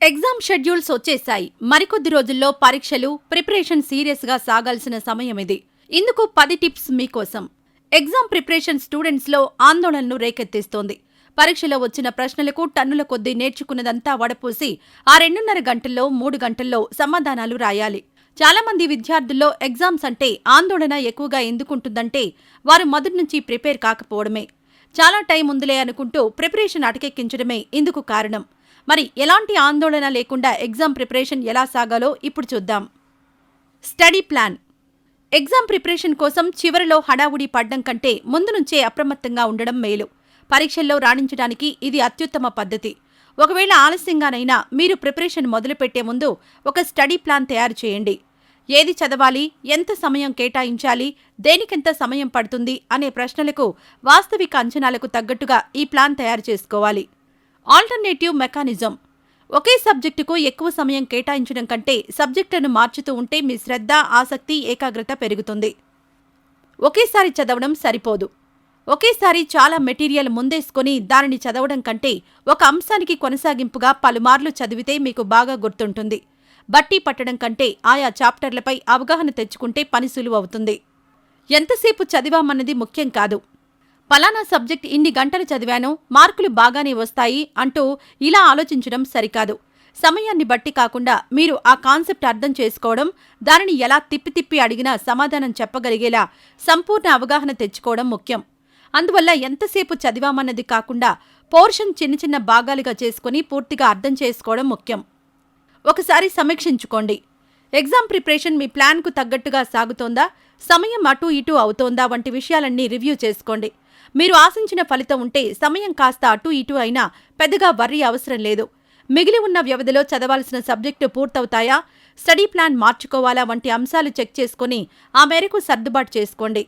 Exam schedules వచ్చేశాయి. మరికొద్ది రోజుల్లో పరీక్షలు, ప్రిపరేషన్ సీరియస్గా సాగాల్సిన సమయం ఇది. ఇందుకు 10 టిప్స్ మీకోసం. ఎగ్జామ్ ప్రిపరేషన్ స్టూడెంట్స్లో ఆందోళనను రేకెత్తిస్తోంది. పరీక్షలో వచ్చిన ప్రశ్నలకు టన్నుల కొద్దీ నేర్చుకున్నదంతా వడపోసి ఆ 2.5 గంటల్లో 3 గంటల్లో సమాధానాలు రాయాలి. చాలామంది విద్యార్థుల్లో ఎగ్జామ్స్ అంటే ఆందోళన ఎక్కువగా ఎందుకుంటుందంటే వారు మొదటి నుంచి ప్రిపేర్ కాకపోవడమే. చాలా టైం ఉందిలే అనుకుంటూ ప్రిపరేషన్ అటకెక్కించడమే ఇందుకు కారణం. మరి ఎలాంటి ఆందోళన లేకుండా ఎగ్జామ్ ప్రిపరేషన్ ఎలా సాగాలో ఇప్పుడు చూద్దాం. Study plan. ఎగ్జామ్ ప్రిపరేషన్ కోసం చివరిలో హడావుడి పడ్డం కంటే ముందు నుంచే అప్రమత్తంగా ఉండడం మేలు. పరీక్షల్లో రాణించడానికి ఇది అత్యుత్తమ పద్ధతి. ఒకవేళ ఆలస్యంగానైనా మీరు ప్రిపరేషన్ మొదలుపెట్టే ముందు ఒక స్టడీ ప్లాన్ తయారు చేయండి. ఏది చదవాలి, ఎంత సమయం కేటాయించాలి, దేనికెంత సమయం పడుతుంది అనే ప్రశ్నలకు వాస్తవిక అంచనాలకు తగ్గట్టుగా ఈ ప్లాన్ తయారు చేసుకోవాలి. Alternative mechanism. ఒకే సబ్జెక్టుకు ఎక్కువ సమయం కేటాయించడం కంటే సబ్జెక్టులను మార్చుతూ ఉంటే మీ శ్రద్ధ, ఆసక్తి, ఏకాగ్రత పెరుగుతుంది. ఒకేసారి చదవడం సరిపోదు. ఒకేసారి చాలా మెటీరియల్ ముందేసుకొని దానిని చదవడం కంటే ఒక అంశానికి కొనసాగింపుగా పలుమార్లు చదివితే మీకు బాగా గుర్తుంటుంది. బట్టి పట్టడం కంటే ఆయా చాప్టర్లపై అవగాహన తెచ్చుకుంటే పని సులువవుతుంది. ఎంతసేపు చదివామన్నది ముఖ్యం కాదు. పలానా సబ్జెక్ట్ ఇన్ని గంటలు చదివాను, మార్కులు బాగానే వస్తాయి అంటూ ఇలా ఆలోచించడం సరికాదు. సమయాన్ని బట్టి కాకుండా మీరు ఆ కాన్సెప్ట్ అర్థం చేసుకోవడం, దానిని ఎలా తిప్పి అడిగినా సమాధానం చెప్పగలిగేలా సంపూర్ణ అవగాహన తెచ్చుకోవడం ముఖ్యం. అందువల్ల ఎంతసేపు చదివామన్నది కాకుండా పోర్షన్ చిన్న చిన్న భాగాలుగా చేసుకుని పూర్తిగా అర్థం చేసుకోవడం ముఖ్యం. ఒకసారి సమీక్షించుకోండి. ఎగ్జామ్ ప్రిపరేషన్ మీ ప్లాన్కు తగ్గట్టుగా సాగుతోందా, సమయం అటూ ఇటూ అవుతోందా వంటి విషయాలన్నీ రివ్యూ చేసుకోండి. మీరు ఆశించిన ఫలితం ఉంటే సమయం కాస్త అటూ ఇటూ అయినా పెద్దగా వర్రీ అవసరం లేదు. మిగిలి ఉన్న వ్యవధిలో చదవాల్సిన సబ్జెక్టు పూర్తవుతాయా, స్టడీ ప్లాన్ మార్చుకోవాలా వంటి అంశాలు చెక్ చేసుకుని ఆ మేరకు సర్దుబాటు చేసుకోండి.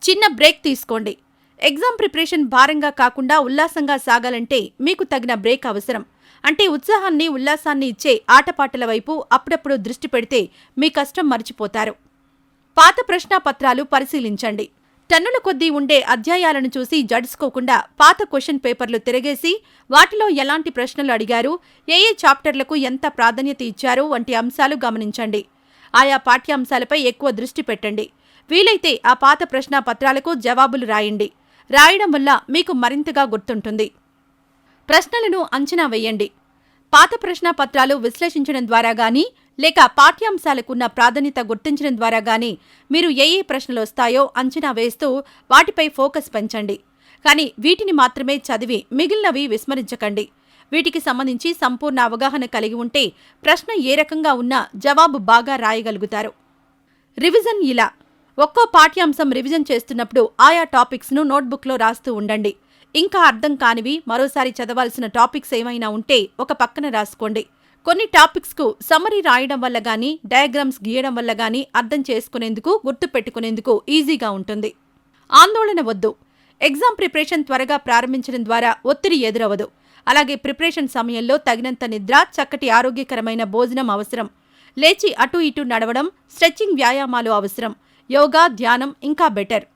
చిన్న బ్రేక్ తీసుకోండి. ఎగ్జామ్ ప్రిపరేషన్ భారంగా కాకుండా ఉల్లాసంగా సాగాలంటే మీకు తగిన బ్రేక్ అవసరం. అంటే ఉత్సాహాన్ని, ఉల్లాసాన్ని ఇచ్చే ఆటపాటల వైపు అప్పుడప్పుడు దృష్టి పెడితే మీ కష్టం మర్చిపోతారు. పాత ప్రశ్నాపత్రాలు పరిశీలించండి. టన్నుల కొద్దీ ఉండే అధ్యాయాలను చూసి జడుసుకోకుండా పాత క్వశ్చన్ పేపర్లు తిరగేసి వాటిలో ఎలాంటి ప్రశ్నలు అడిగారు, ఏ చాప్టర్లకు ఎంత ప్రాధాన్యత ఇచ్చారు వంటి అంశాలు గమనించండి. ఆయా పాఠ్యాంశాలపై ఎక్కువ దృష్టి పెట్టండి. వీలైతే ఆ పాత ప్రశ్నాపత్రాలకు జవాబులు రాయండి. రాయడం వల్ల మీకు మరింతగా గుర్తుంటుంది. ప్రశ్నలను అంచనా వేయండి. పాత ప్రశ్నాపత్రాలు విశ్లేషించడం ద్వారా గానీ లేక పాఠ్యాంశాలకున్న ప్రాధాన్యత గుర్తించడం ద్వారా గానీ మీరు ఏ ప్రశ్నలు వస్తాయో అంచనా వేస్తూ వాటిపై ఫోకస్ పెంచండి. కానీ వీటిని మాత్రమే చదివి మిగిలినవి విస్మరించకండి. వీటికి సంబంధించి సంపూర్ణ అవగాహన కలిగి ఉంటే ప్రశ్న ఏ రకంగా ఉన్నా జవాబు బాగా రాయగలుగుతారు. రివిజన్. ఇలా ఒక్కో పాఠ్యాంశం రివిజన్ చేస్తున్నప్పుడు ఆయా టాపిక్స్ను నోట్బుక్లో రాస్తూ ఉండండి. ఇంకా అర్థం కానివి, మరోసారి చదవాల్సిన టాపిక్స్ ఏమైనా ఉంటే ఒక పక్కన రాసుకోండి. కొన్ని టాపిక్స్కు సమ్మరీ రాయడం వల్ల గానీ, డయాగ్రామ్స్ గీయడం వల్ల గానీ అర్థం చేసుకునేందుకు, గుర్తుపెట్టుకునేందుకు ఈజీగా ఉంటుంది. ఆందోళన వద్దు. ఎగ్జామ్ ప్రిపరేషన్ త్వరగా ప్రారంభించడం ద్వారా ఒత్తిడి ఎదురవదు. అలాగే ప్రిపరేషన్ సమయంలో తగినంత నిద్ర, చక్కటి ఆరోగ్యకరమైన భోజనం అవసరం. లేచి అటూ ఇటూ నడవడం, స్ట్రెచ్చింగ్ వ్యాయామాలు అవసరం. యోగా, ధ్యానం ఇంకా బెటర్.